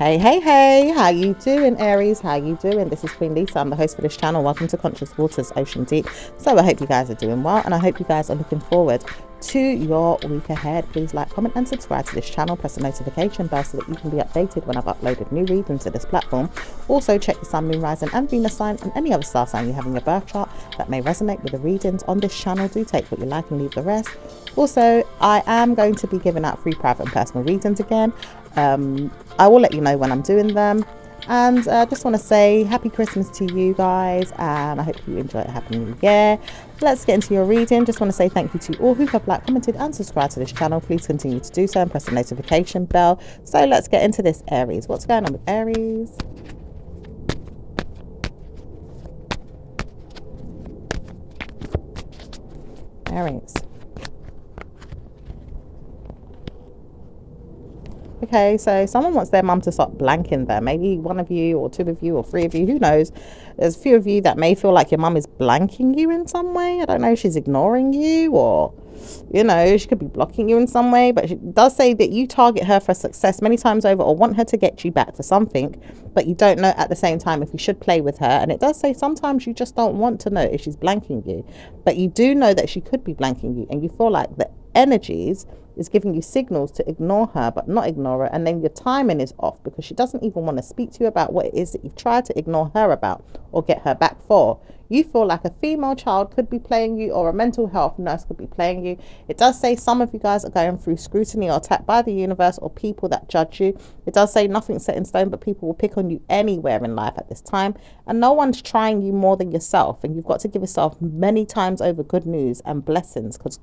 Hey, how you doing, Aries? How you doing? This is Queen Lisa. I'm the host for this channel. Welcome to Conscious Waters Ocean Deep. So I hope you guys are doing well, and I hope you guys are looking forward to your week ahead. Please like, comment and subscribe to this channel. Press the notification bell so that you can be updated when I've uploaded new readings to this platform. Also check the sun, moon, rising and Venus sign and any other star sign you have in your birth chart that may resonate with the readings on this channel. Do take what you like and leave the rest. Also, I am going to be giving out free private and personal readings again. I will let you know when I'm doing them, and I just want to say happy Christmas to you guys, and I hope you enjoy it. Happy New Year. Let's get into your reading. Just want to say thank you to all who have liked, commented and subscribed to this channel. Please continue to do so and press the notification bell. So let's get into this, Aries. What's going on with Aries? Aries. Okay, so someone wants their mum to stop blanking them. Maybe one of you or two of you or three of you, who knows. There's a few of you that may feel like your mum is blanking you in some way. I don't know, she's ignoring you, or, you know, she could be blocking you in some way. But she does say that you target her for success many times over, or want her to get you back for something, but you don't know at the same time if you should play with her. And it does say sometimes you just don't want to know if she's blanking you, but you do know that she could be blanking you, and you feel like the energies is giving you signals to ignore her but not ignore her, and then your timing is off because she doesn't even want to speak to you about what it is that you've tried to ignore her about or get her back for. You feel like a female child could be playing you, or a mental health nurse could be playing you. It does say some of you guys are going through scrutiny or attack by the universe or people that judge you. It does say nothing's set in stone, but people will pick on you anywhere in life at this time, and no one's trying you more than yourself, and you've got to give yourself many times over good news and blessings, because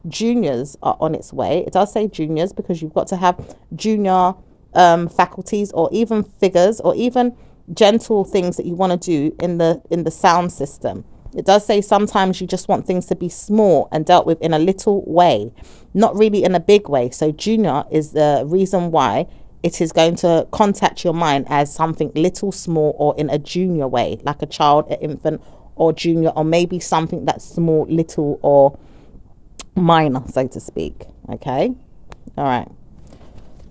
juniors are on its way. It does say juniors because you've got to have junior faculties, or even figures, or even gentle things that you want to do in the sound system. It does say sometimes you just want things to be small and dealt with in a little way, not really in a big way. So junior is the reason why it is going to contact your mind as something little, small, or in a junior way, like a child, an infant, or junior, or maybe something that's small, little, or minor, so to speak. Okay, all right.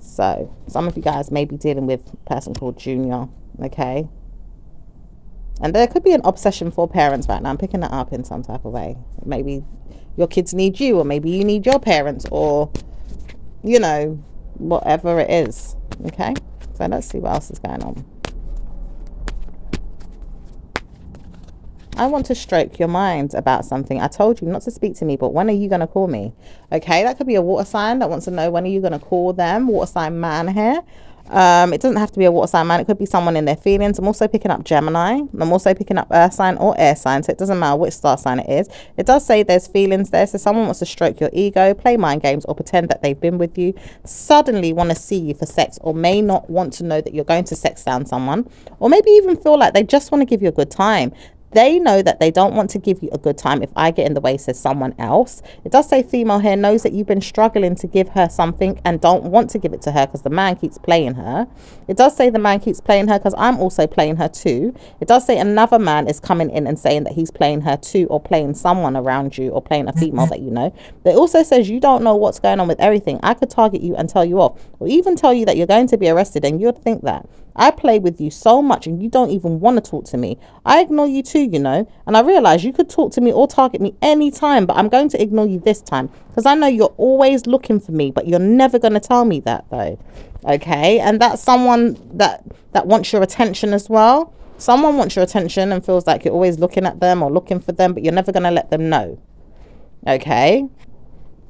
So some of you guys may be dealing with a person called Junior. Okay, and there could be an obsession for parents right now. I'm picking that up in some type of way. Maybe your kids need you, or maybe you need your parents, or, you know, whatever it is. Okay, so let's see what else is going on. I want to stroke your mind about something. I told you not to speak to me, but when are you going to call me? Okay, that could be a water sign that wants to know when are you going to call them. Water sign man here. It doesn't have to be a water sign man. It could be someone in their feelings. I'm also picking up Gemini. I'm also picking up earth sign or air sign, so it doesn't matter which star sign it is. It does say there's feelings there, so someone wants to stroke your ego, play mind games, or pretend that they've been with you, suddenly want to see you for sex, or may not want to know that you're going to sex down someone, or maybe even feel like they just want to give you a good time. They know that they don't want to give you a good time. If I get in the way, says someone else. It does say female here knows that you've been struggling to give her something and don't want to give it to her because the man keeps playing her. It does say the man keeps playing her because I'm also playing her too. It does say another man is coming in and saying that he's playing her too, or playing someone around you, or playing a female that you know. It also says you don't know what's going on with everything. I could target you and tell you off, or even tell you that you're going to be arrested, and you'd think that. I play with you so much and you don't even want to talk to me. I ignore you too, you know, and I realize you could talk to me or target me anytime, but I'm going to ignore you this time because I know you're always looking for me, but you're never going to tell me that though. Okay, and that's someone that wants your attention as well. Someone wants your attention and feels like you're always looking at them or looking for them, but you're never going to let them know. Okay.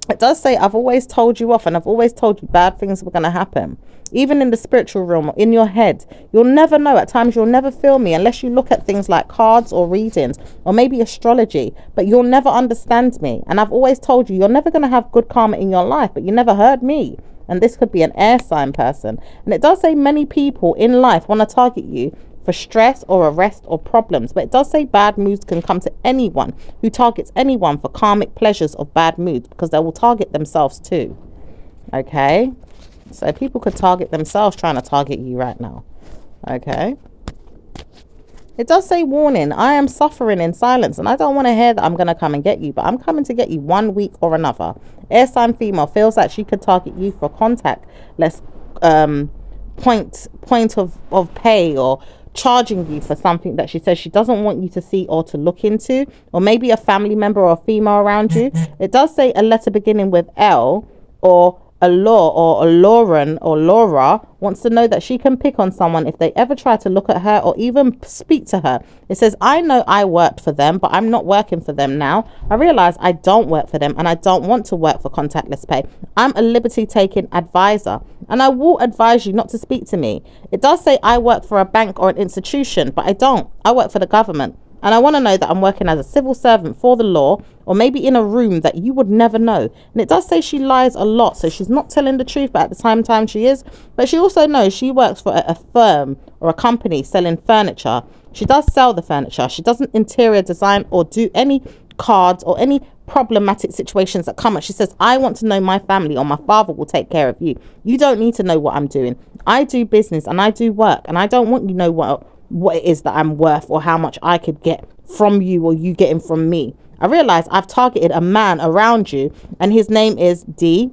It does say I've always told you off, and I've always told you bad things were going to happen. Even in the spiritual realm, in your head, you'll never know. At times you'll never feel me unless you look at things like cards or readings or maybe astrology, but you'll never understand me. And I've always told you you're never going to have good karma in your life, but you never heard me. And this could be an air sign person. And it does say many people in life want to target you for stress or arrest or problems, but it does say bad moods can come to anyone who targets anyone for karmic pleasures of bad moods, because they will target themselves too. Okay, so people could target themselves trying to target you right now. Okay, it does say warning, I am suffering in silence, and I don't want to hear that I'm going to come and get you, but I'm coming to get you one week or another. Air sign female feels that she could target you for contact less point of pay, or charging you for something that she says she doesn't want you to see or to look into, or maybe a family member or a female around you. It does say a letter beginning with L, or a law, or a Lauren or Laura wants to know that she can pick on someone if they ever try to look at her or even speak to her. It says, I know I worked for them, but I'm not working for them now. I realize I don't work for them, and I don't want to work for contactless pay. I'm a liberty taking advisor, and I will advise you not to speak to me. It does say I work for a bank or an institution, but I don't. I work for the government. And I want to know that I'm working as a civil servant for the law, or maybe in a room that you would never know. And it does say she lies a lot, so she's not telling the truth, but at the same time she is. But she also knows she works for a firm or a company selling furniture. She does sell the furniture. She doesn't interior design or do any cards or any problematic situations that come up. She says, I want to know my family, or my father will take care of you. You don't need to know what I'm doing. I do business and I do work, and I don't want you to know what it is that I'm worth, or how much I could get from you or you getting from me. I realize I've targeted a man around you, and his name is D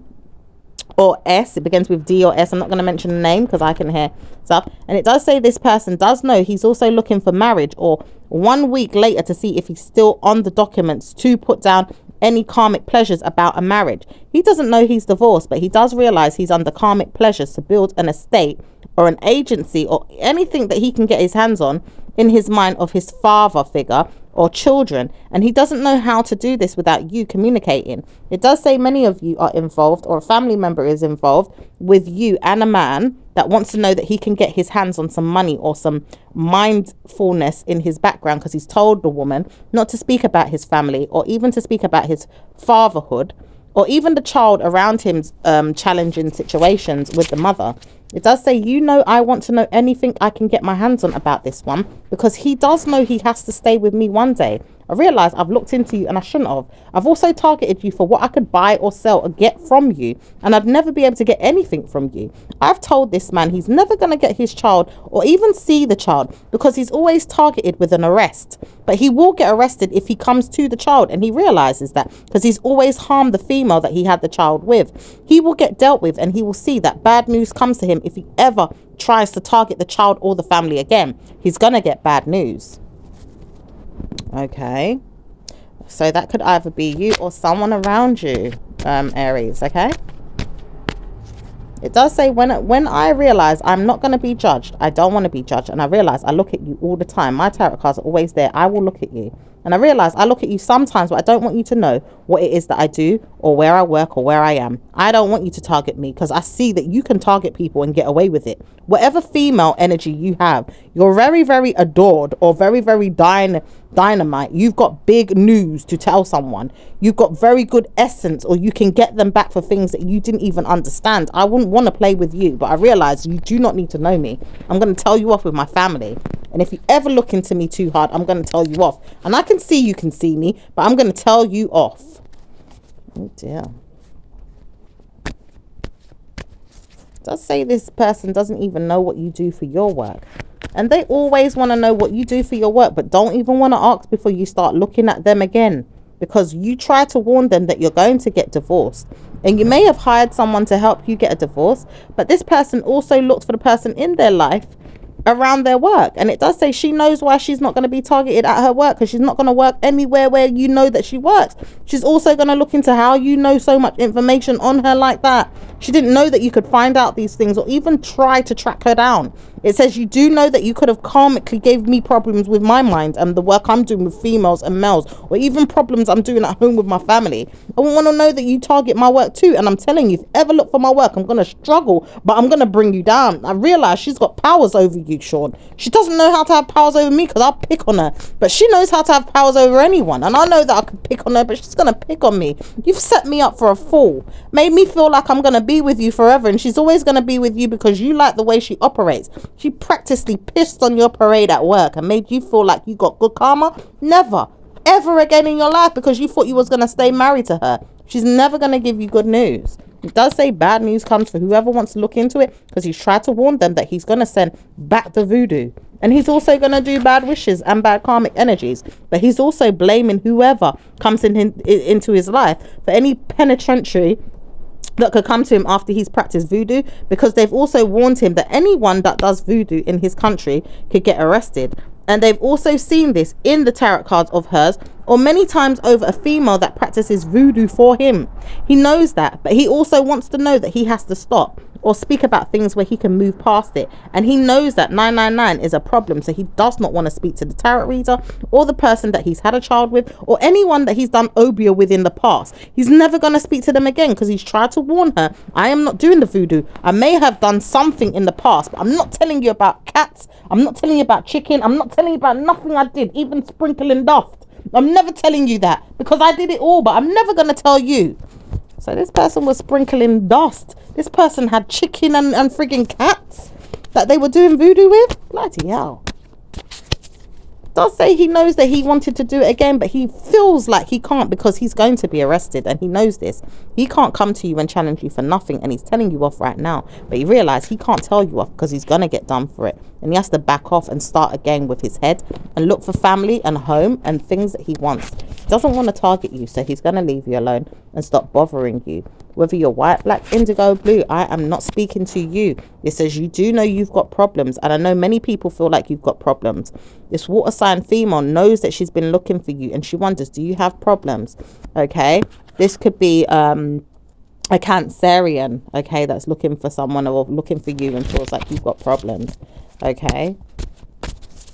or S. It begins with D or S. I'm not going to mention the name because I can hear stuff. And it does say this person does know he's also looking for marriage, or 1 week later to see if he's still on the documents to put down any karmic pleasures about a marriage. He doesn't know he's divorced, but he does realize he's under karmic pleasures to build an estate or an agency or anything that he can get his hands on in his mind of his father figure or children, and he doesn't know how to do this without you communicating. It does say many of you are involved, or a family member is involved with you and a man that wants to know that he can get his hands on some money or some mindfulness in his background, because he's told the woman not to speak about his family or even to speak about his fatherhood, or even the child around him's challenging situations with the mother. It does say, you know, I want to know anything I can get my hands on about this one, because he does know he has to stay with me one day. I realize I've looked into you and I shouldn't have. I've also targeted you for what I could buy or sell or get from you, and I'd never be able to get anything from you. I've told this man he's never going to get his child or even see the child, because he's always targeted with an arrest. But he will get arrested if he comes to the child, and he realizes that because he's always harmed the female that he had the child with. He will get dealt with, and he will see that bad news comes to him if he ever tries to target the child or the family again. He's going to get bad news. Okay, so that could either be you or someone around you, Aries. Okay, it does say, when I realize I'm not going to be judged, I don't want to be judged, and I realize I look at you all the time. My tarot cards are always there. I will look at you, and I realize I look at you sometimes, but I don't want you to know what it is that I do or where I work or where I am. I don't want you to target me, because I see that you can target people and get away with it. Whatever female energy you have, you're very, very adored, or very, very dynamite. You've got big news to tell someone. You've got very good essence, or you can get them back for things that you didn't even understand. I wouldn't want to play with you, but I realize you do not need to know me. I'm going to tell you off with my family, and if you ever look into me too hard, I'm going to tell you off. And I can see you can see me, but I'm going to tell you off. Oh dear. It does say this person doesn't even know what you do for your work, and they always want to know what you do for your work, but don't even want to ask before you start looking at them again, because you try to warn them that you're going to get divorced, and you may have hired someone to help you get a divorce, but this person also looked for the person in their life around their work. And it does say she knows why she's not going to be targeted at her work, because she's not going to work anywhere where you know that she works. She's also going to look into how you know so much information on her like that. She didn't know that you could find out these things or even try to track her down. It says you do know that you could have karmically gave me problems with my mind and the work I'm doing with females and males, or even problems I'm doing at home with my family. I want to know that you target my work too, and I'm telling you, if you ever look for my work, I'm going to struggle, but I'm going to bring you down. I realize she's got powers over you, Sean. She doesn't know how to have powers over me, because I'll pick on her, but she knows how to have powers over anyone, and I know that I can pick on her, but she's going to pick on me. You've set me up for a fall, made me feel like I'm going to be with you forever, and she's always going to be with you because you like the way she operates. She practically pissed on your parade at work and made you feel like you got good karma. Never ever again in your life, because you thought you was going to stay married to her. She's never going to give you good news. It does say bad news comes for whoever wants to look into it, because he's tried to warn them that he's going to send back the voodoo, and he's also going to do bad wishes and bad karmic energies, but he's also blaming whoever comes into his life for any penitentiary that could come to him after he's practiced voodoo, because they've also warned him that anyone that does voodoo in his country could get arrested. And they've also seen this in the tarot cards of hers, or many times over a female that practices voodoo for him. He knows that, but he also wants to know that he has to stop or speak about things where he can move past it. And he knows that 999 is a problem, so he does not want to speak to the tarot reader or the person that he's had a child with or anyone that he's done obia with in the past. He's never going to speak to them again, because he's tried to warn her, I am not doing the voodoo. I may have done something in the past, but I'm not telling you about cats. I'm not telling you about chicken. I'm not telling you about nothing I did, even sprinkling dust. I'm never telling you that, because I did it all, but I'm never going to tell you. So this person was sprinkling dust. This person had chicken and frigging cats that they were doing voodoo with. Bloody hell. Does say he knows that he wanted to do it again, but he feels like he can't, because he's going to be arrested, and he knows this. He can't come to you and challenge you for nothing, and he's telling you off right now. But he realized he can't tell you off, because he's going to get done for it, and he has to back off and start again with his head and look for family and home and things that he wants. He doesn't want to target you, so he's going to leave you alone and stop bothering you. Whether you're white, black, indigo, blue, I am not speaking to you. It says you do know you've got problems, and I know many people feel like you've got problems. This water sign female knows that she's been looking for you, and she wonders, do you have problems? Okay, this could be a Cancerian, okay, that's looking for someone or looking for you and feels like you've got problems. Okay,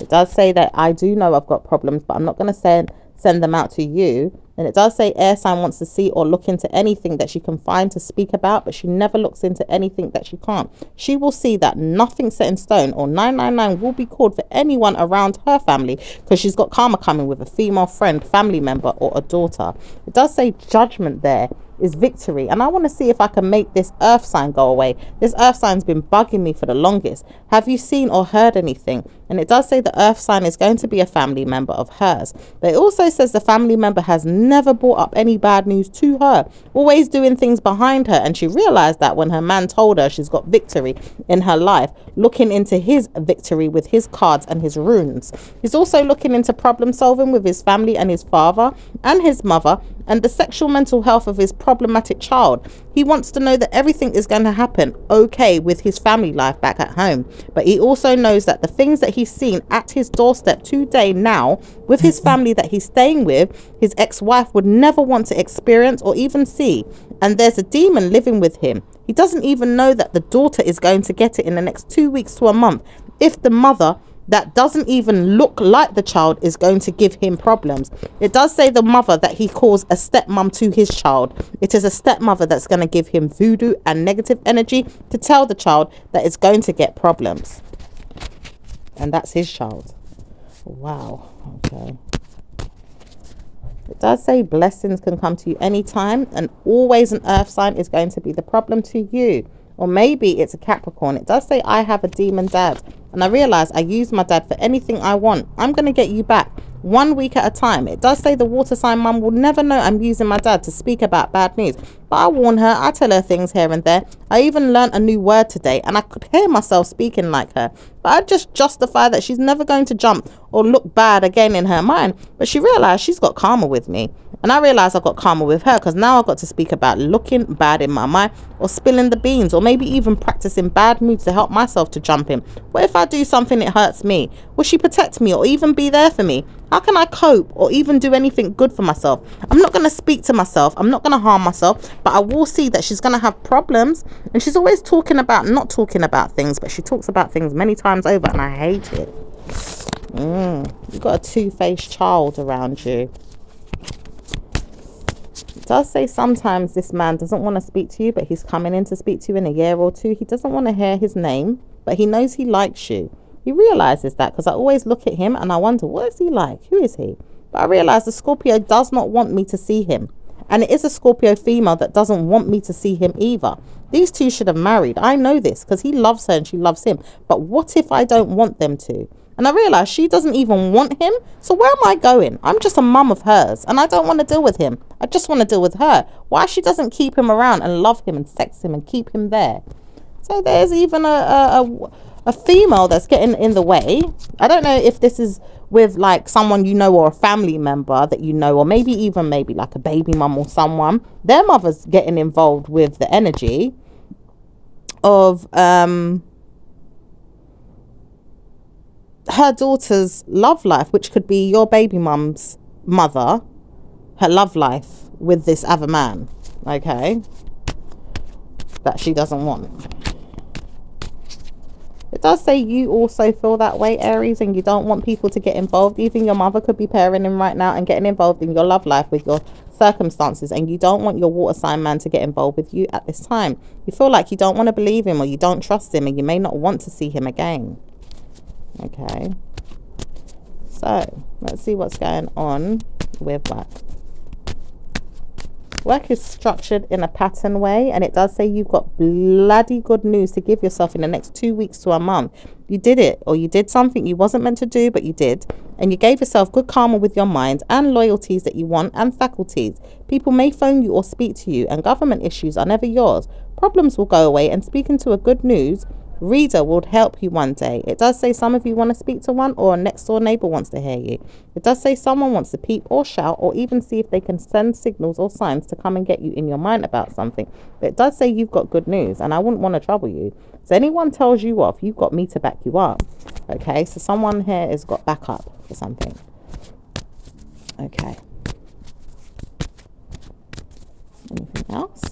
it does say that I do know I've got problems, but I'm not going to send them out to you. And it does say air sign wants to see or look into anything that she can find to speak about, but she never looks into anything that she can't. She will see that nothing's set in stone, or 999 will be called for anyone around her family, because she's got karma coming with a female friend, family member, or a daughter. It does say judgment there is victory, and I want to see if I can make this earth sign go away. This earth sign's been bugging me for the longest. Have you seen or heard anything? And it does say the earth sign is going to be a family member of hers, but it also says the family member has never brought up any bad news to her, always doing things behind her. And she realized that when her man told her she's got victory in her life, looking into his victory with his cards and his runes. He's also looking into problem solving with his family and his father and his mother, and the sexual mental health of his problematic child. He wants to know that everything is going to happen okay with his family life back at home. But he also knows that the things that he's seen at his doorstep today now with his family that he's staying with, his ex-wife would never want to experience or even see. And there's a demon living with him. He doesn't even know that the daughter is going to get it in the next 2 weeks to a month, if the mother that doesn't even look like the child is going to give him problems. It does say the mother that he calls a stepmom to his child. It is a stepmother that's going to give him voodoo and negative energy to tell the child that it's going to get problems. And that's his child. Wow. Okay. It does say blessings can come to you anytime, and always an earth sign is going to be the problem to you. Or maybe it's a Capricorn. It does say I have a demon dad, and I realize I use my dad for anything I want. I'm going to get you back 1 week at a time. It does say the water sign mum will never know I'm using my dad to speak about bad news, but I warn her. I tell her things here and there. I even learned a new word today, and I could hear myself speaking like her, but I just justify that she's never going to jump or look bad again in her mind. But she realized she's got karma with me, and I realized I've got karma with her, because now I've got to speak about looking bad in my mind, or spilling the beans, or maybe even practicing bad moods to help myself to jump in. What if I do something that hurts me? Will she protect me or even be there for me? How can I cope or even do anything good for myself? I'm not going to speak to myself. I'm not going to harm myself, but I will see that she's going to have problems. And she's always talking about not talking about things, but she talks about things many times over, and I hate it. You've got a two-faced child around you. It does say sometimes this man doesn't want to speak to you, but he's coming in to speak to you in a year or two. He doesn't want to hear his name, but he knows he likes you. He realizes that, because I always look at him and I wonder, what is he like? Who is he? But I realize the Scorpio does not want me to see him. And it is a Scorpio female that doesn't want me to see him either. These two should have married. I know this, because he loves her and she loves him. But what if I don't want them to? And I realize she doesn't even want him. So where am I going? I'm just a mum of hers, and I don't want to deal with him. I just want to deal with her. Why she doesn't keep him around and love him and sex him and keep him there? So there's even a female that's getting in the way. I don't know if this is with like someone you know, or a family member that you know, or maybe even maybe like a baby mum or someone, their mother's getting involved with the energy of her daughter's love life, which could be your baby mum's mother, her love life with this other man, okay, that she doesn't want. It does say you also feel that way, Aries, and you don't want people to get involved. Even your mother could be parenting right now and getting involved in your love life with your circumstances, and you don't want your water sign man to get involved with you at this time. You feel like you don't want to believe him, or you don't trust him, and you may not want to see him again. Okay, so let's see what's going on with work. Work is structured in a pattern way, and it does say you've got bloody good news to give yourself in the next 2 weeks to a month. You did it, or you did something you wasn't meant to do, but you did, and you gave yourself good karma with your mind and loyalties that you want and faculties. People may phone you or speak to you, and government issues are never yours. Problems will go away, and speaking to a good news reader will help you one day. It does say some of you want to speak to one, or a next door neighbor wants to hear you. It does say someone wants to peep or shout, or even see if they can send signals or signs to come and get you in your mind about something. But it does say you've got good news, and I wouldn't want to trouble you. So anyone tells you off, you've got me to back you up. Okay, so someone here has got backup for something. Okay. Anything else?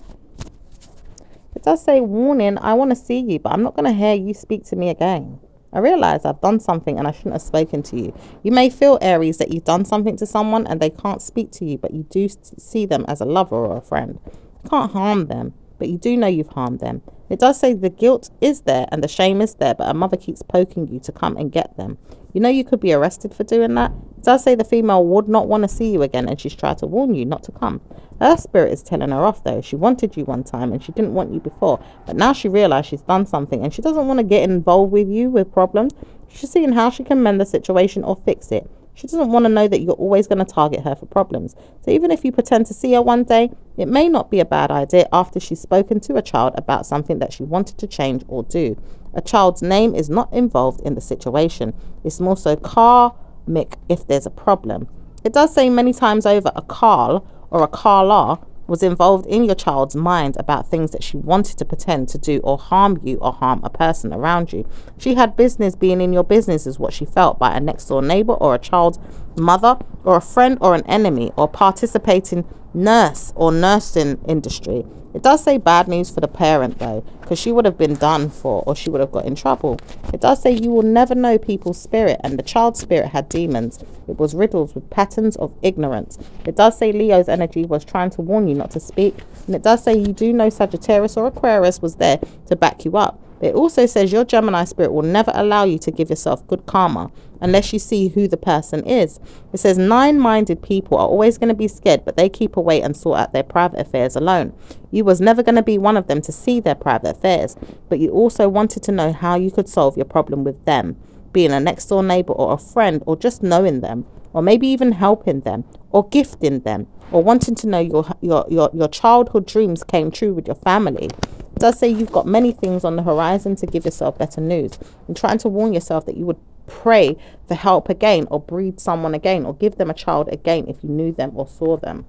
It does say, warning, I want to see you, but I'm not going to hear you speak to me again. I realize I've done something and I shouldn't have spoken to you. You may feel, Aries, that you've done something to someone and they can't speak to you, but you do see them as a lover or a friend. You can't harm them, but you do know you've harmed them. It does say the guilt is there and the shame is there, but a mother keeps poking you to come and get them. You know you could be arrested for doing that. It does say the female would not want to see you again, and she's tried to warn you not to come. Her spirit is telling her off though. She wanted you one time and she didn't want you before, but now she realized she's done something and she doesn't want to get involved with you with problems. She's seeing how she can mend the situation or fix it. She doesn't want to know that you're always going to target her for problems. So even if you pretend to see her one day, it may not be a bad idea after she's spoken to a child about something that she wanted to change or do. A child's name is not involved in the situation. It's more so karmic if there's a problem. It does say many times over a Carl or a Carla was involved in your child's mind about things that she wanted to pretend to do or harm you or harm a person around you. She had business being in your business is what she felt by a next door neighbor or a child's mother or a friend or an enemy or participating nurse or nursing industry. It does say bad news for the parent though, because she would have been done for or she would have got in trouble. It does say you will never know people's spirit, and the child's spirit had demons. It was riddled with patterns of ignorance. It does say Leo's energy was trying to warn you not to speak, and it does say you do know Sagittarius or Aquarius was there to back you up. It also says your Gemini spirit will never allow you to give yourself good karma unless you see who the person is. It says 9-minded people are always going to be scared, but they keep away and sort out their private affairs alone. You was never going to be one of them to see their private affairs, but you also wanted to know how you could solve your problem with them, being a next door neighbor or a friend, or just knowing them, or maybe even helping them or gifting them, or wanting to know your childhood dreams came true with your family. It does say you've got many things on the horizon to give yourself better news, and trying to warn yourself that you would pray for help again, or breed someone again, or give them a child again if you knew them or saw them.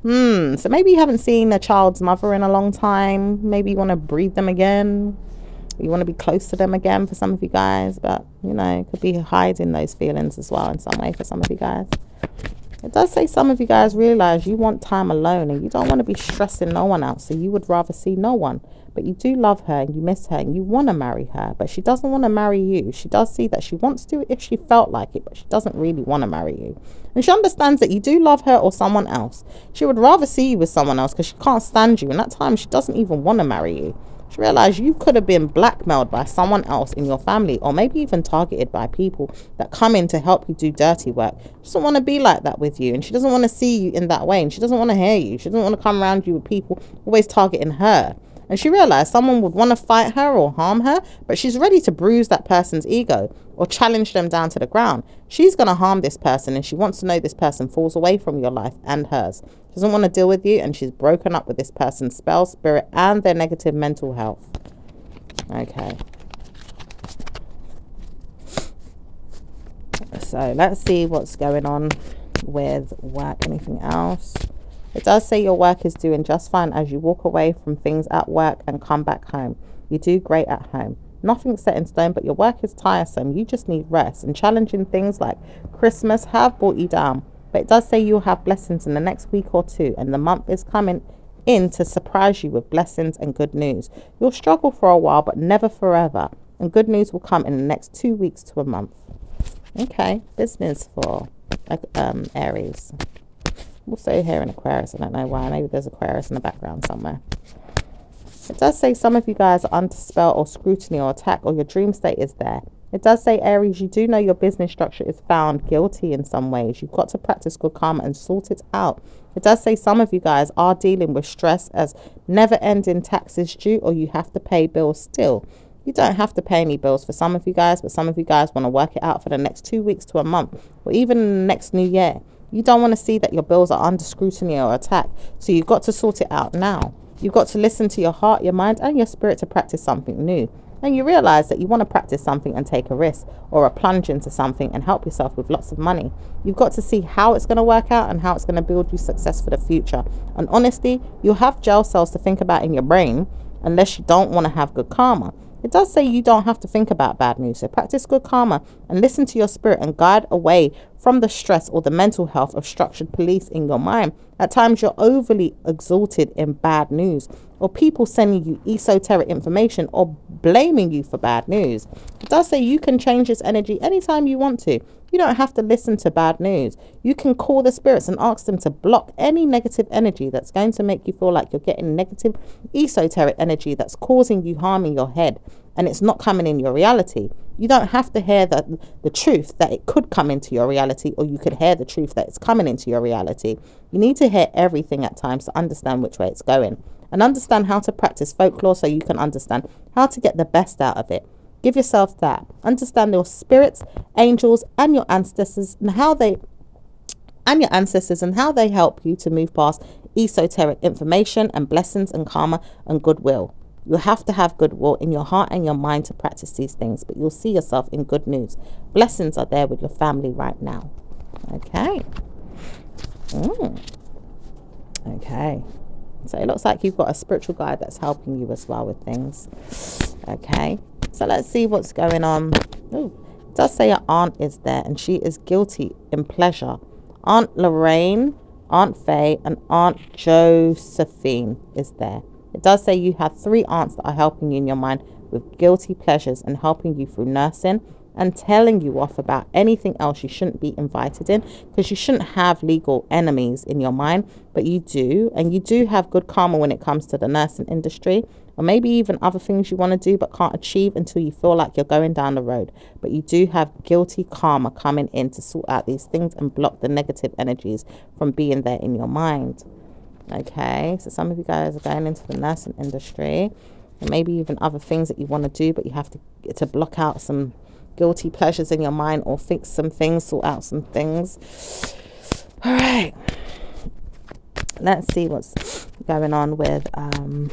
So maybe you haven't seen a child's mother in a long time. Maybe you want to breed them again. You want to be close to them again for some of you guys, but you know, it could be hiding those feelings as well in some way for some of you guys. It does say some of you guys realize you want time alone and you don't want to be stressing no one else, so you would rather see no one. But you do love her and you miss her and you want to marry her, but she doesn't want to marry you. She does see that she wants to if she felt like it, but she doesn't really want to marry you. And she understands that you do love her or someone else. She would rather see you with someone else because she can't stand you. And at times she doesn't even want to marry you. She realized you could have been blackmailed by someone else in your family, or maybe even targeted by people that come in to help you do dirty work. She doesn't want to be like that with you, and she doesn't want to see you in that way, and she doesn't want to hear you. She doesn't want to come around you with people always targeting her. And she realized someone would want to fight her or harm her, but she's ready to bruise that person's ego or challenge them down to the ground. She's going to harm this person, and she wants to know this person falls away from your life and hers. She doesn't want to deal with you, and she's broken up with this person's spell, spirit, and their negative mental health. Okay. So let's see what's going on with work. Anything else? It does say your work is doing just fine as you walk away from things at work and come back home. You do great at home. Nothing's set in stone, but your work is tiresome. You just need rest. And challenging things like Christmas have brought you down. But it does say you'll have blessings in the next week or two, and the month is coming in to surprise you with blessings and good news. You'll struggle for a while, but never forever. And good news will come in the next 2 weeks to a month. Okay, business for Aries. Also here in Aquarius, I don't know why. Maybe there's Aquarius in the background somewhere. It does say some of you guys are under spell or scrutiny or attack, or your dream state is there. It does say, Aries, you do know your business structure is found guilty in some ways. You've got to practice good karma and sort it out. It does say some of you guys are dealing with stress as never-ending taxes due, or you have to pay bills still. You don't have to pay any bills for some of you guys, but some of you guys want to work it out for the next 2 weeks to a month, or even in the next new year. You don't want to see that your bills are under scrutiny or attack, so you've got to sort it out now. You've got to listen to your heart, your mind, and your spirit to practice something new. And you realize that you want to practice something and take a risk, or a plunge into something and help yourself with lots of money. You've got to see how it's going to work out and how it's going to build you success for the future. And honestly, you'll have jail cells to think about in your brain unless you don't want to have good karma. It does say you don't have to think about bad news, so practice good karma and listen to your spirit and guide away from the stress or the mental health of structured police in your mind. At times you're overly exalted in bad news, or people sending you esoteric information or blaming you for bad news. It does say you can change this energy anytime you want to. You don't have to listen to bad news. You can call the spirits and ask them to block any negative energy that's going to make you feel like you're getting negative esoteric energy that's causing you harm in your head, and it's not coming in your reality. You don't have to hear the truth that it could come into your reality, or you could hear the truth that it's coming into your reality. You need to hear everything at times to understand which way it's going, and understand how to practice folklore so you can understand how to get the best out of it. Give yourself that. Understand your spirits, angels, and your ancestors and how they help you to move past esoteric information and blessings and karma and goodwill. You have to have goodwill in your heart and your mind to practice these things, but you'll see yourself in good news. Blessings are there with your family right now. Okay. Okay. So it looks like you've got a spiritual guide that's helping you as well with things. Okay. So let's see what's going on. Oh, it does say your aunt is there, and she is guilty in pleasure. Aunt Lorraine, Aunt Faye, and Aunt Josephine is there. It does say you have 3 aunts that are helping you in your mind with guilty pleasures and helping you through nursing and telling you off about anything else you shouldn't be invited in, because you shouldn't have legal enemies in your mind, but you do. And you do have good karma when it comes to the nursing industry, or maybe even other things you want to do but can't achieve until you feel like you're going down the road. But you do have guilty karma coming in to sort out these things and block the negative energies from being there in your mind. Okay, so some of you guys are going into the nursing industry, and maybe even other things that you want to do, but you have to block out some guilty pleasures in your mind, or fix some things, sort out some things. All right, let's see what's going on with I'm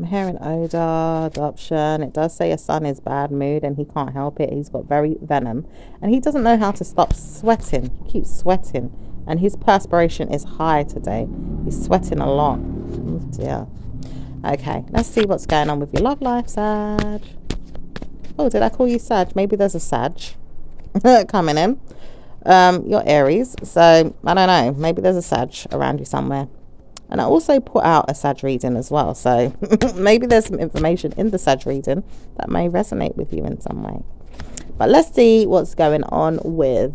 hearing odor, adoption. It does say a son is bad mood and he can't help it. He's got very venom and he doesn't know how to stop sweating. He keeps sweating and his perspiration is high today. He's sweating a lot. Oh dear. Okay, let's see what's going on with your love life, Sag. Oh, did I call you Sag? Maybe there's a Sag coming in. You're Aries, so I don't know. Maybe there's a Sag around you somewhere. And I also put out a Sag reading as well, so maybe there's some information in the Sag reading that may resonate with you in some way. But let's see what's going on with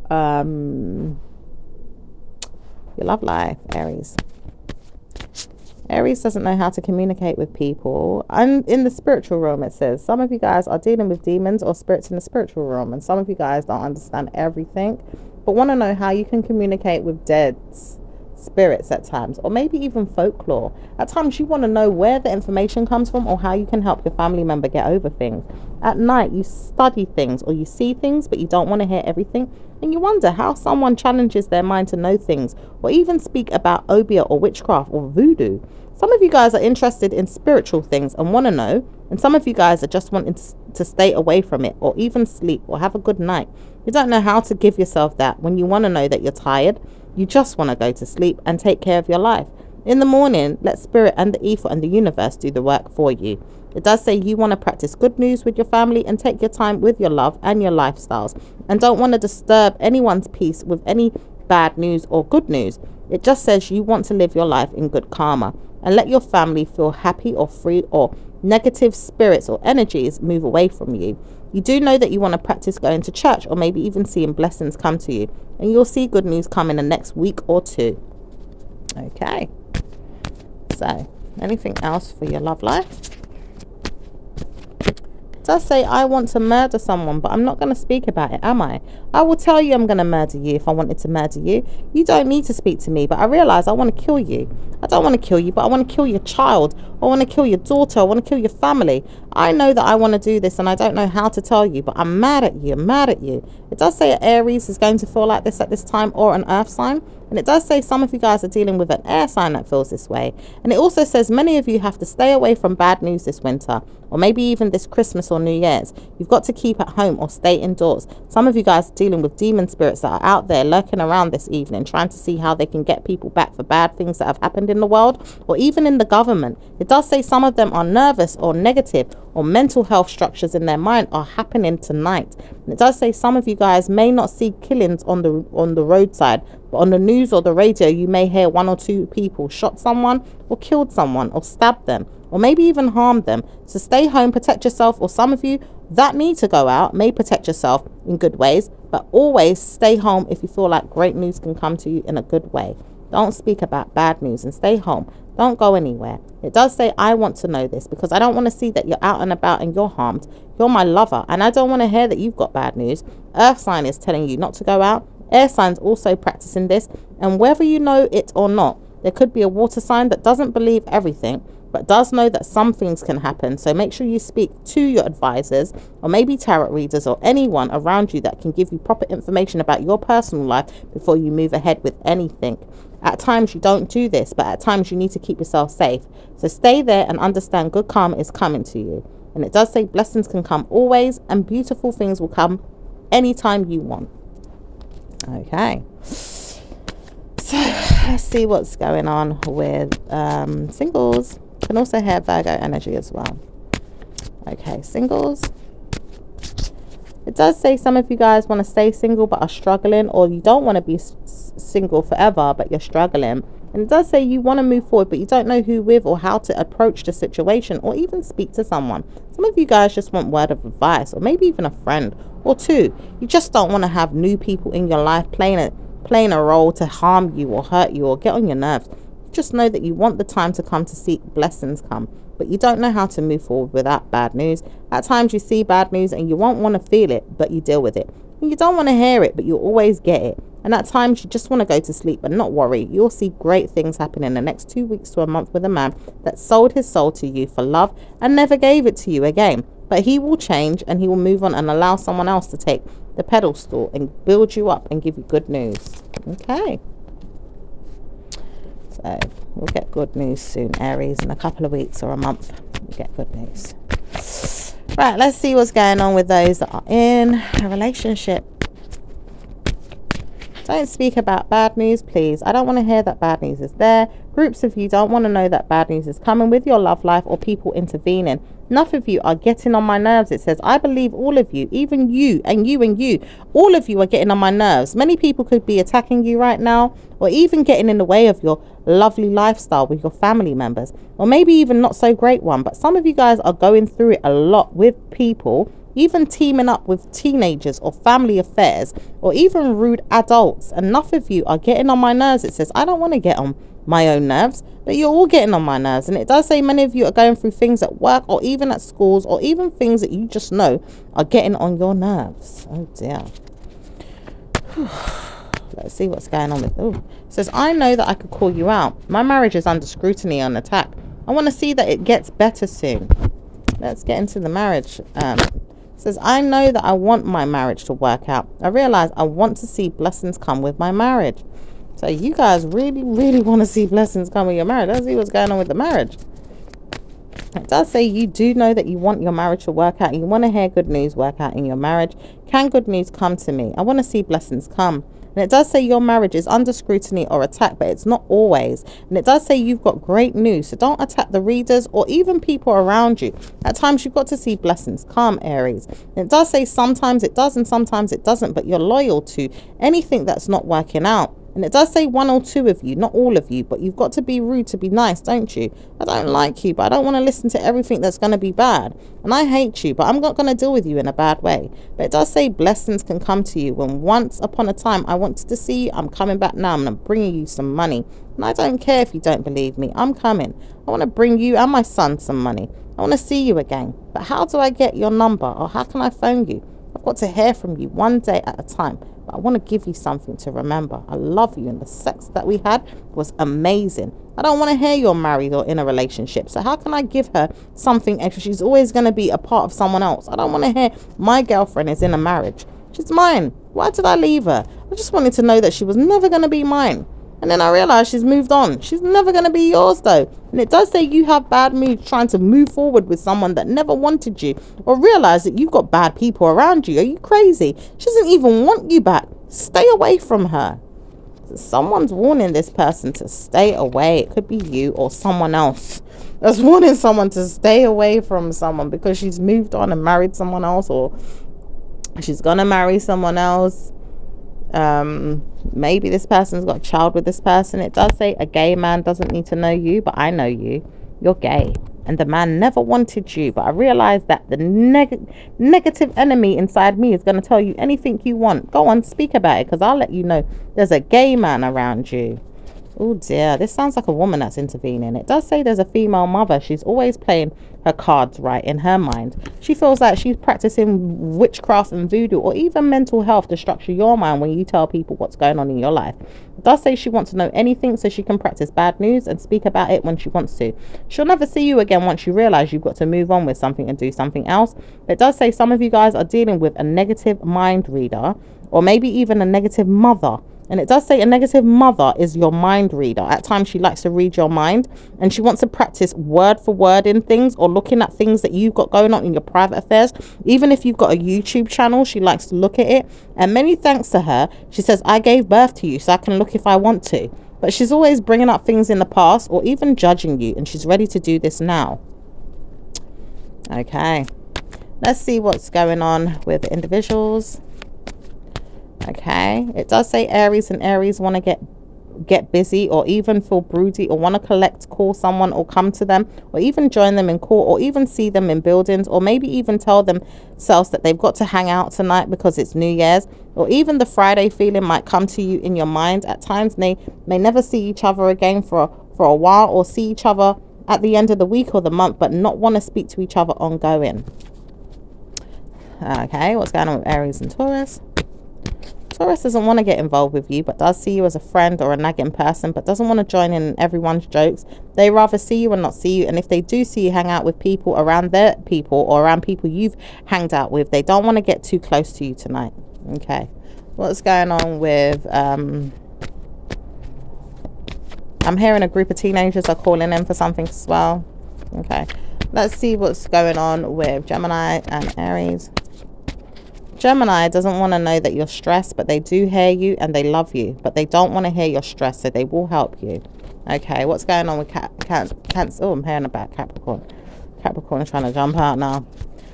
your love life, Aries. Aries doesn't know how to communicate with people. And in the spiritual realm, it says some of you guys are dealing with demons or spirits in the spiritual realm, and some of you guys don't understand everything but want to know how you can communicate with deads. spirits at times, or maybe even folklore. At times you want to know where the information comes from or how you can help your family member get over things. At night you study things or you see things, but you don't want to hear everything, and you wonder how someone challenges their mind to know things, or even speak about obia or witchcraft or voodoo. Some of you guys are interested in spiritual things and want to know, and some of you guys are just wanting to stay away from it, or even sleep or have a good night. You don't know how to give yourself that when you want to know that you're tired. You just want to go to sleep and take care of your life. In the morning, let spirit and the ether and the universe do the work for you. It does say you want to practice good news with your family and take your time with your love and your lifestyles, and don't want to disturb anyone's peace with any bad news or good news. It just says you want to live your life in good karma and let your family feel happy or free, or negative spirits or energies move away from you. You do know that you want to practice going to church, or maybe even seeing blessings come to you, and you'll see good news come in the next week or two. Okay, so anything else for your love life? It does say I want to murder someone, but I'm not going to speak about it, am I? I will tell you I'm going to murder you if I wanted to murder you. You don't need to speak to me, but I realize I want to kill you. I don't want to kill you, but I want to kill your child. I want to kill your daughter. I want to kill your family. I know that I want to do this, and I don't know how to tell you, but I'm mad at you. I'm mad at you. It does say Aries is going to feel like this at this time, or an earth sign. And it does say some of you guys are dealing with an air sign that feels this way. And it also says many of you have to stay away from bad news this winter, or maybe even this Christmas or New Year's. You've got to keep at home or stay indoors. Some of you guys are dealing with demon spirits that are out there lurking around this evening, trying to see how they can get people back for bad things that have happened in the world, or even in the government. It does say some of them are nervous or negative, or mental health structures in their mind are happening tonight. And it does say some of you guys may not see killings on the roadside, but on the news or the radio you may hear 1 or 2 people shot someone, or killed someone, or stabbed them, or maybe even harmed them. So stay home, protect yourself, or some of you that need to go out may protect yourself in good ways, but always stay home if you feel like great news can come to you in a good way. Don't speak about bad news and stay home. Don't go anywhere. It does say I want to know this because I don't want to see that you're out and about and you're harmed. You're my lover, and I don't want to hear that you've got bad news. Earth sign is telling you not to go out. Air signs also practicing this, and whether you know it or not, there could be a water sign that doesn't believe everything, but does know that some things can happen. So make sure you speak to your advisors, or maybe tarot readers, or anyone around you that can give you proper information about your personal life before you move ahead with anything. At times you don't do this, but at times you need to keep yourself safe. So stay there and understand good karma is coming to you. And it does say blessings can come always, and beautiful things will come anytime you want. Okay, so let's see what's going on with singles. You can also have Virgo energy as well. Okay, singles. It does say some of you guys want to stay single but are struggling, or you don't want to be single forever but you're struggling. And it does say you want to move forward but you don't know who with or how to approach the situation, or even speak to someone. Some of you guys just want word of advice, or maybe even a friend or two. You just don't want to have new people in your life playing a role to harm you or hurt you or get on your nerves. Just know that you want the time to come to see blessings come, but you don't know how to move forward without bad news. At times you see bad news and you won't want to feel it, but you deal with it. And you don't want to hear it, but you always get it. And at times you just want to go to sleep and not worry. You'll see great things happen in the next 2 weeks to a month with a man that sold his soul to you for love and never gave it to you again. But he will change and he will move on and allow someone else to take the pedestal and build you up and give you good news. Okay. So we'll get good news soon, Aries. In a couple of weeks or a month, we'll get good news. Right, let's see what's going on with those that are in a relationship. Don't speak about bad news, please. I don't want to hear that bad news is there. Groups of you don't want to know that bad news is coming with your love life or people intervening. Enough of you are getting on my nerves. It says, I believe all of you, even you and you and you, all of you are getting on my nerves. Many people could be attacking you right now, or even getting in the way of your lovely lifestyle with your family members, or maybe even not so great one. But some of you guys are going through it a lot with people, even teaming up with teenagers or family affairs, or even rude adults. Enough of you are getting on my nerves. It says, I don't want to get on my own nerves, but you're all getting on my nerves. And it does say many of you are going through things at work or even at schools, or even things that you just know are getting on your nerves. Oh dear. Let's see what's going on with... Oh, it says, I know that I could call you out. My marriage is under scrutiny and attack. I want to see that it gets better soon. Let's get into the marriage. It says, I know that I want my marriage to work out. I realize I want to see blessings come with my marriage. So you guys really, really want to see blessings come with your marriage. Let's see what's going on with the marriage. It does say you do know that you want your marriage to work out. You want to hear good news work out in your marriage. Can good news come to me? I want to see blessings come. And it does say your marriage is under scrutiny or attack, but it's not always. And it does say you've got great news. So don't attack the readers or even people around you. At times you've got to see blessings come, Aries. And it does say sometimes it does and sometimes it doesn't, but you're loyal to anything that's not working out. And it does say one or two of you, not all of you, but you've got to be rude to be nice, don't you? I don't like you, but I don't want to listen to everything that's going to be bad. And I hate you, but I'm not going to deal with you in a bad way. But it does say blessings can come to you. When once upon a time I wanted to see you, I'm coming back now and I'm bringing you some money. And I don't care if you don't believe me. I'm coming. I want to bring you and my son some money. I want to see you again. But how do I get your number, or how can I phone you? I've got to hear from you one day at a time. But I want to give you something to remember. I love you, and the sex that we had was amazing. I don't want to hear you're married or in a relationship. So how can I give her something extra? She's always going to be a part of someone else. I don't want to hear my girlfriend is in a marriage. She's mine. Why did I leave her? I just wanted to know that she was never going to be mine. And then I realized she's moved on. She's never going to be yours, though. And it does say you have bad moods trying to move forward with someone that never wanted you, or realize that you've got bad people around you. Are you crazy? She doesn't even want you back. Stay away from her. Someone's warning this person to stay away. It could be you or someone else that's warning someone to stay away from someone because she's moved on and married someone else, or she's going to marry someone else. Maybe this person's got a child with this person. It does say a gay man doesn't need to know you, but I know you. You're gay, and the man never wanted you. But I realized that the negative enemy inside me is going to tell you anything you want. Go on, speak about it, because I'll let you know there's a gay man around you. Oh dear, this sounds like a woman that's intervening. It does say there's a female mother. She's always playing her cards right in her mind. She feels like she's practicing witchcraft and voodoo, or even mental health to structure your mind when you tell people what's going on in your life. It does say she wants to know anything so she can practice bad news and speak about it when she wants to. She'll never see you again once you realize you've got to move on with something and do something else. It does say some of you guys are dealing with a negative mind reader, or maybe even a negative mother. And it does say a negative mother is your mind reader. At times she likes to read your mind, and she wants to practice word for word in things, or looking at things that you've got going on in your private affairs. Even if you've got a YouTube channel, she likes to look at it. And many thanks to her, she says, I gave birth to you so I can look if I want to. But she's always bringing up things in the past, or even judging you, and she's ready to do this now. Okay, let's see what's going on with the individuals. Okay, it does say Aries, and Aries want to get busy, or even feel broody, or want to call someone, or come to them, or even join them in court, or even see them in buildings, or maybe even tell themselves that they've got to hang out tonight because it's New Year's, or even the Friday feeling might come to you in your mind. At times they may never see each other again for a while, or see each other at the end of the week or the month, but not want to speak to each other ongoing. Okay, what's going on with Aries and Taurus? Taurus doesn't want to get involved with you, but does see you as a friend or a nagging person, but doesn't want to join in everyone's jokes. They rather see you and not see you. And if they do see you hang out with people around their people, or around people you've hanged out with, they don't want to get too close to you tonight. Okay, what's going on with I'm hearing a group of teenagers are calling in for something as well. Okay, let's see what's going on with Gemini and Aries. Gemini doesn't want to know that you're stressed, but they do hear you and they love you, but they don't want to hear you're stressed, so they will help you. Okay, what's going on with Cancer? Oh, I'm hearing about Capricorn. Capricorn is trying to jump out now.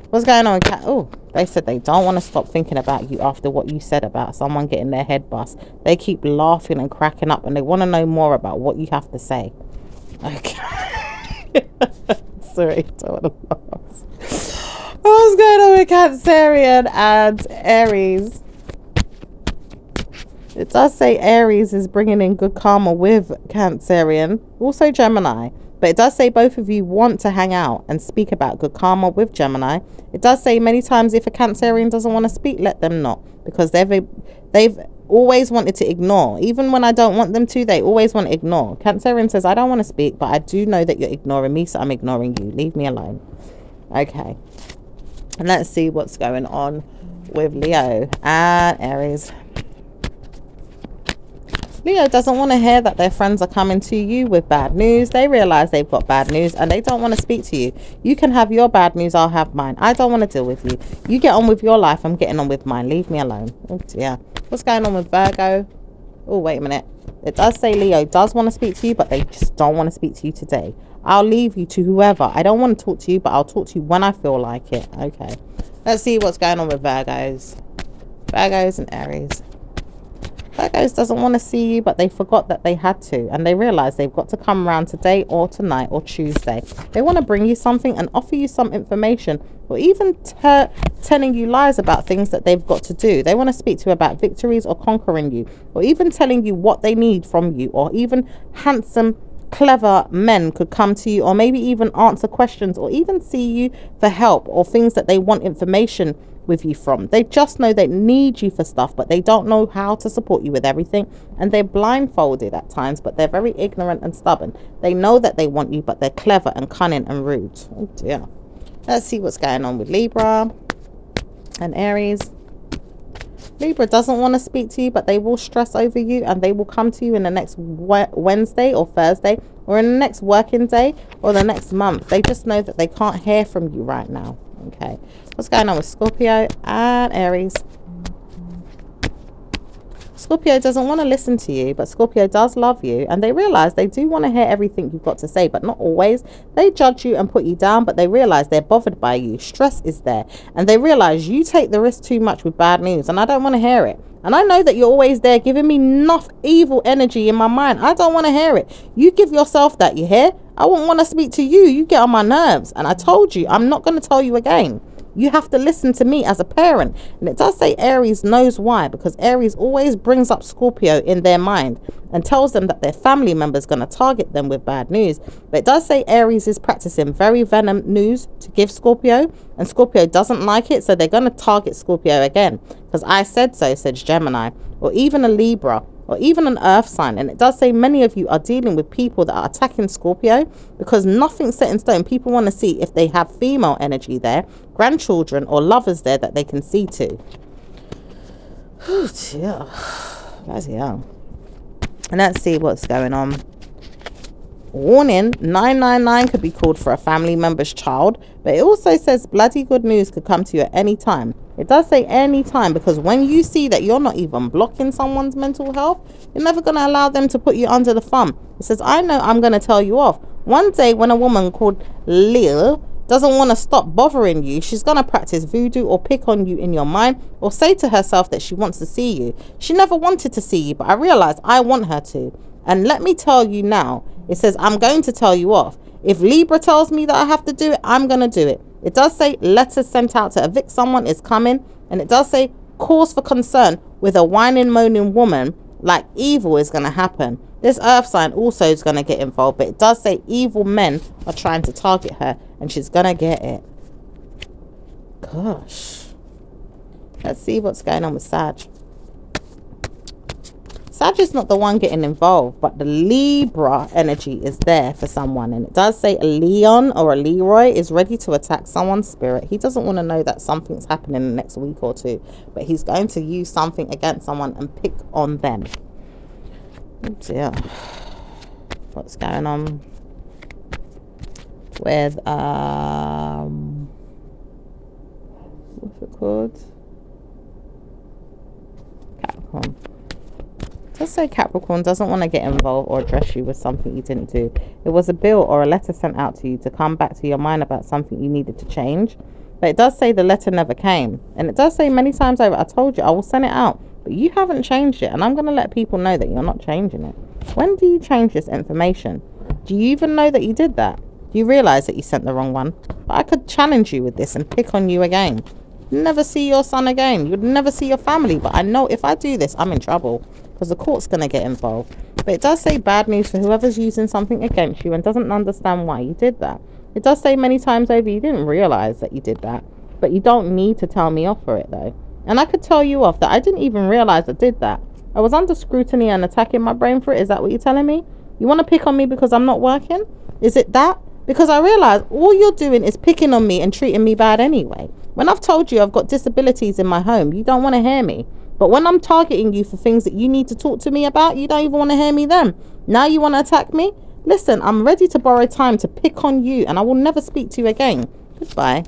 What's going on with Oh, they said they don't want to stop thinking about you after what you said about someone getting their head bust. They keep laughing and cracking up, and they want to know more about what you have to say. Okay. Sorry, don't want to laugh. What's going on with Cancerian and Aries? It does say Aries is bringing in good karma with Cancerian. Also Gemini. But it does say both of you want to hang out and speak about good karma with Gemini. It does say many times if a Cancerian doesn't want to speak, let them not. Because they've always wanted to ignore. Even when I don't want them to, they always want to ignore. Cancerian says, I don't want to speak, but I do know that you're ignoring me, so I'm ignoring you. Leave me alone. Okay. And let's see what's going on with Leo and Aries. Leo doesn't want to hear that their friends are coming to you with bad news. They realize they've got bad news and they don't want to speak to you. You can have your bad news, I'll have mine. I don't want to deal with you. You get on with your life, I'm getting on with mine. Leave me alone. Oh dear. What's going on with Virgo? Oh, wait a minute. It does say Leo does want to speak to you, but they just don't want to speak to you today. I'll leave you to whoever. I don't want to talk to you, but I'll talk to you when I feel like it. Okay. Let's see what's going on with Virgos. Virgos and Aries. Virgos doesn't want to see you, but they forgot that they had to, and they realize they've got to come around today or tonight or Tuesday. They want to bring you something and offer you some information, or even telling you lies about things that they've got to do. They want to speak to you about victories or conquering you, or even telling you what they need from you, or even handsome, clever men could come to you, or maybe even answer questions, or even see you for help or things that they want information with you from. They just know they need you for stuff, but they don't know how to support you with everything, and they're blindfolded at times, but they're very ignorant and stubborn. They know that they want you, but they're clever and cunning and rude. Oh dear. Let's see what's going on with Libra and Aries. Libra doesn't want to speak to you, but they will stress over you, and they will come to you in the next Wednesday or Thursday, or in the next working day, or the next month. They just know that they can't hear from you right now. Okay. What's going on with Scorpio and Aries? Scorpio doesn't want to listen to you, but Scorpio does love you, and they realize they do want to hear everything you've got to say, but not always. They judge you and put you down, but they realize they're bothered by you. Stress is there, and they realize you take the risk too much with bad news, and I don't want to hear it. And I know that you're always there giving me enough evil energy in my mind. I don't want to hear it. You give yourself that, you hear? I won't want to speak to you. You get on my nerves, and I told you, I'm not going to tell you again. You have to listen to me as a parent. And it does say Aries knows why, because Aries always brings up Scorpio in their mind and tells them that their family member is going to target them with bad news. But it does say Aries is practicing very venom news to give Scorpio, and Scorpio doesn't like it, so they're going to target Scorpio again. Because I said so, said Gemini, or even a Libra, or even an earth sign. And it does say many of you are dealing with people that are attacking Scorpio, because nothing's set in stone. People want to see if they have female energy there, grandchildren or lovers there that they can see to. Oh dear. Bloody hell. And let's see what's going on. Warning, 999 could be called for a family member's child, but it also says bloody good news could come to you at any time. It does say any time, because when you see that you're not even blocking someone's mental health, you're never going to allow them to put you under the thumb. It says, I know I'm going to tell you off. One day when a woman called Lil doesn't want to stop bothering you, she's going to practice voodoo or pick on you in your mind, or say to herself that she wants to see you. She never wanted to see you, but I realized I want her to. And let me tell you now, it says, I'm going to tell you off. If Libra tells me that I have to do it, I'm going to do it. It does say letters sent out to evict someone is coming. And it does say cause for concern with a whining, moaning woman, like evil is going to happen. This earth sign also is going to get involved. But it does say evil men are trying to target her, and she's going to get it. Gosh. Let's see what's going on with Sag. Sag is not the one getting involved, but the Libra energy is there for someone. And it does say a Leon or a Leroy is ready to attack someone's spirit. He doesn't want to know that something's happening in the next week or two, but he's going to use something against someone and pick on them. Oh dear. What's going on with what's it called? Capricorn. Just say Capricorn doesn't want to get involved or address you with something you didn't do. It was a bill or a letter sent out to you to come back to your mind about something you needed to change. But it does say the letter never came. And it does say many times over, I told you I will send it out, but you haven't changed it. And I'm going to let people know that you're not changing it. When do you change this information? Do you even know that you did that? Do you realize that you sent the wrong one? But I could challenge you with this and pick on you again. You'd never see your son again. You'd never see your family. But I know if I do this, I'm in trouble, because the court's going to get involved. But it does say bad news for whoever's using something against you and doesn't understand why you did that. It does say many times over you didn't realize that you did that, but you don't need to tell me off for it though. And I could tell you off that I didn't even realize I did that. I was under scrutiny and attacking my brain for it. Is that what you're telling me? You want to pick on me because I'm not working? Is it that? Because I realize all you're doing is picking on me and treating me bad anyway. When I've told you I've got disabilities in my home, you don't want to hear me. But when I'm targeting you for things that you need to talk to me about, you don't even want to hear me then. Now you want to attack me? Listen, I'm ready to borrow time to pick on you, and I will never speak to you again. Goodbye.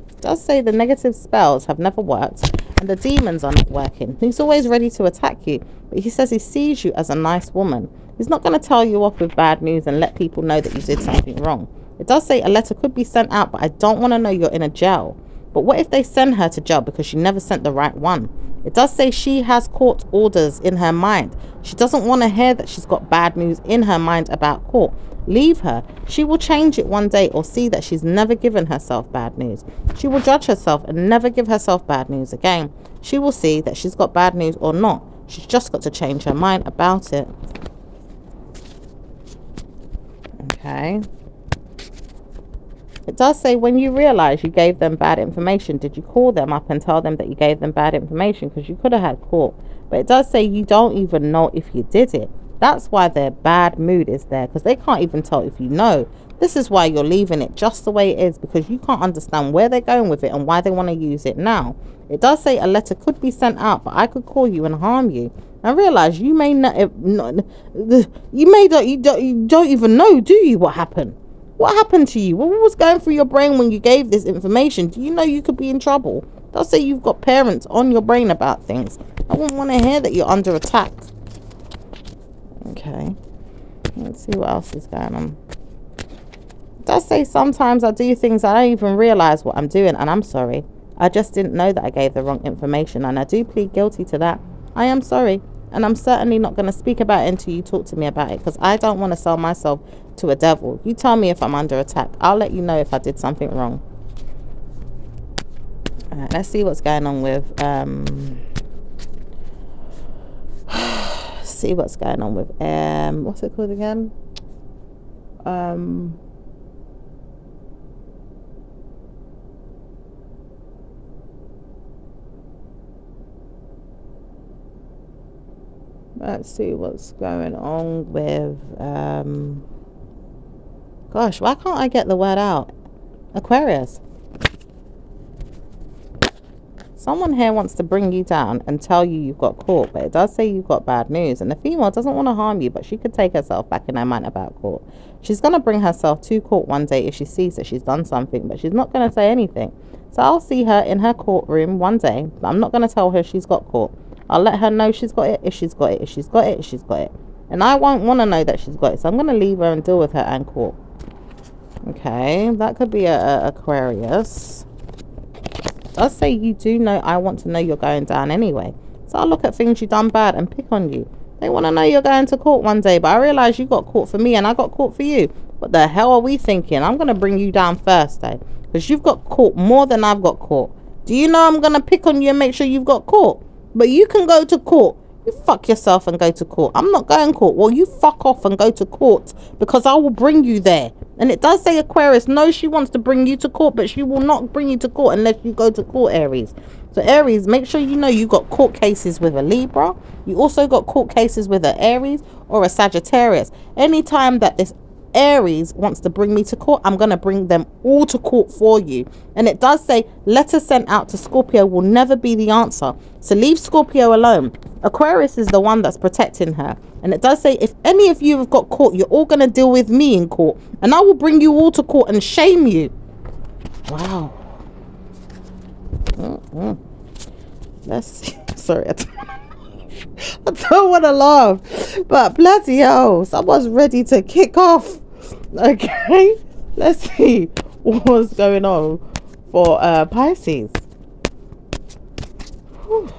It does say the negative spells have never worked and the demons are not working. He's always ready to attack you, but he says he sees you as a nice woman. He's not going to tell you off with bad news and let people know that you did something wrong. It does say a letter could be sent out, but I don't want to know you're in a jail. But what if they send her to jail because she never sent the right one? It does say she has court orders in her mind. She doesn't want to hear that she's got bad news in her mind about court. Leave her. She will change it one day or see that she's never given herself bad news. She will judge herself and never give herself bad news again. She will see that she's got bad news or not. She's just got to change her mind about it. Okay. It does say when you realize you gave them bad information, did you call them up and tell them that you gave them bad information? Because you could have had court. But it does say you don't even know if you did it. That's why their bad mood is there, because they can't even tell if you know. This is why you're leaving it just the way it is, because you can't understand where they're going with it and why they want to use it now. It does say a letter could be sent out, but I could call you and harm you. I realize you may not, you don't even know, do you, what happened? What happened to you? What was going through your brain when you gave this information? Do you know you could be in trouble? They'll say you've got parents on your brain about things. I wouldn't want to hear that you're under attack. Okay. Let's see what else is going on. It does say sometimes I do things I don't even realize what I'm doing, and I'm sorry. I just didn't know that I gave the wrong information, and I do plead guilty to that. I am sorry, and I'm certainly not going to speak about it until you talk to me about it, because I don't want to sell myself to a devil. You tell me if I'm under attack. I'll let you know if I did something wrong. Alright, let's see what's going on with see what's going on with what's it called again? Let's see what's going on with gosh, why can't I get the word out? Aquarius. Someone here wants to bring you down and tell you you've got caught, but it does say you've got bad news. And the female doesn't want to harm you, but she could take herself back in her mind about court. She's going to bring herself to court one day if she sees that she's done something, but she's not going to say anything. So I'll see her in her courtroom one day, but I'm not going to tell her she's got caught. I'll let her know she's got it, if she's got it, if she's got it, if she's got it. And I won't want to know that she's got it, so I'm going to leave her and deal with her and court. Okay, that could be a Aquarius. I'll say you do know I want to know you're going down anyway. So I'll look at things you've done bad and pick on you. They want to know you're going to court one day, but I realise you got caught for me and I got caught for you. What the hell are we thinking? I'm going to bring you down first, eh? Because you've got caught more than I've got caught. Do you know I'm going to pick on you and make sure you've got caught? But you can go to court. You fuck yourself and go to court. I'm not going court. Well, you fuck off and go to court, because I will bring you there. And it does say Aquarius knows she wants to bring you to court, but she will not bring you to court unless you go to court, Aries. So Aries, make sure you know you got court cases with a Libra. You also got court cases with an Aries or a Sagittarius. Anytime that this Aries wants to bring me to court, I'm going to bring them all to court for you. And it does say letters sent out to Scorpio will never be the answer. So leave Scorpio alone. Aquarius is the one that's protecting her. And it does say if any of you have got caught, you're all going to deal with me in court. And I will bring you all to court and shame you. Wow. Let's see. Sorry, I don't want to laugh. But bloody hell, someone's ready to kick off. Okay, let's see what's going on for Pisces. Whew.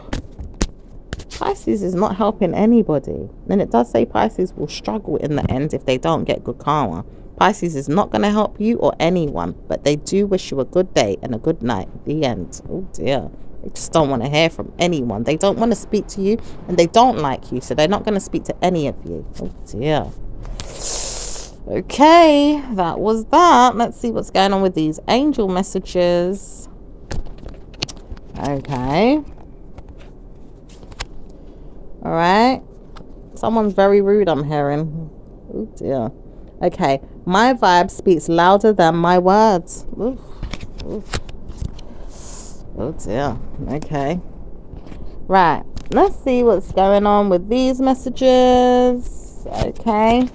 Pisces is not helping anybody. And it does say Pisces will struggle in the end if they don't get good karma. Pisces is not going to help you or anyone, but they do wish you a good day and a good night. The end. Oh dear. They just don't want to hear from anyone. They don't want to speak to you, and they don't like you, so they're not going to speak to any of you. Oh dear. Okay, that was that. Let's see what's going on with these angel messages. Okay. All right. Someone's very rude, I'm hearing. Oh dear. Okay. My vibe speaks louder than my words. Oof. Oof. Oh dear. Okay. Right. Let's see what's going on with these messages. Okay.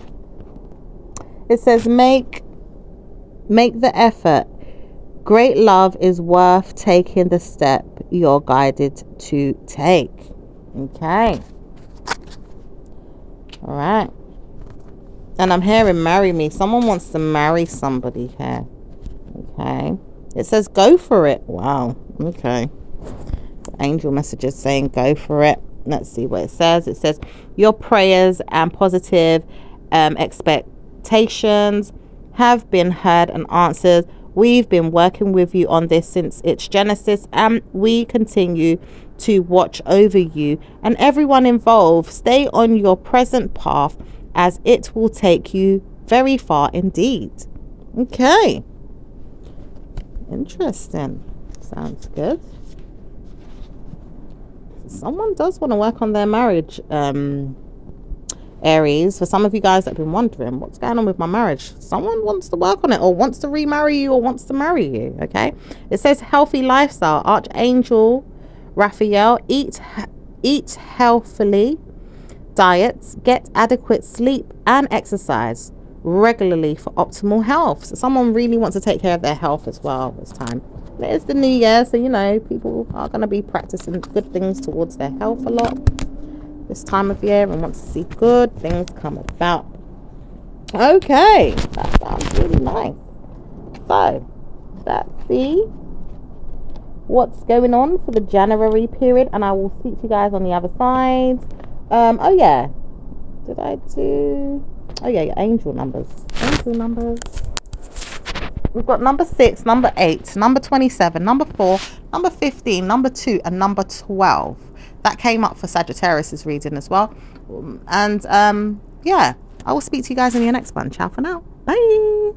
It says make the effort. Great love is worth taking the step you're guided to take. Okay. All right. And I'm hearing marry me. Someone wants to marry somebody here. Okay. It says go for it. Wow. Okay. Angel messages saying go for it. Let's see what it says. It says your prayers and positive expectations have been heard and answered. We've been working with you on this since its genesis, and we continue to watch over you and everyone involved. Stay on your present path, as it will take you very far indeed. Okay. Interesting. Sounds good. Someone does want to work on their marriage, Aries. For some of you guys that have been wondering what's going on with my marriage, someone wants to work on it, or wants to remarry you, or wants to marry you. Okay. It says healthy lifestyle. Archangel Raphael, eat healthily, diets, get adequate sleep and exercise regularly for optimal health. So someone really wants to take care of their health as well this time. It's the new year, so people are going to be practicing good things towards their health a lot this time of year, and want to see good things come about. Okay, that sounds really nice. So let's see what's going on for the January period, and I will speak to you guys on the other side. Oh yeah, did I do? Oh yeah, your angel numbers. We've got number 6, number 8, number 27, number 4, number 15, number 2, and number 12. That came up for Sagittarius's reading as well. And yeah, I will speak to you guys in your next one. Ciao for now. Bye.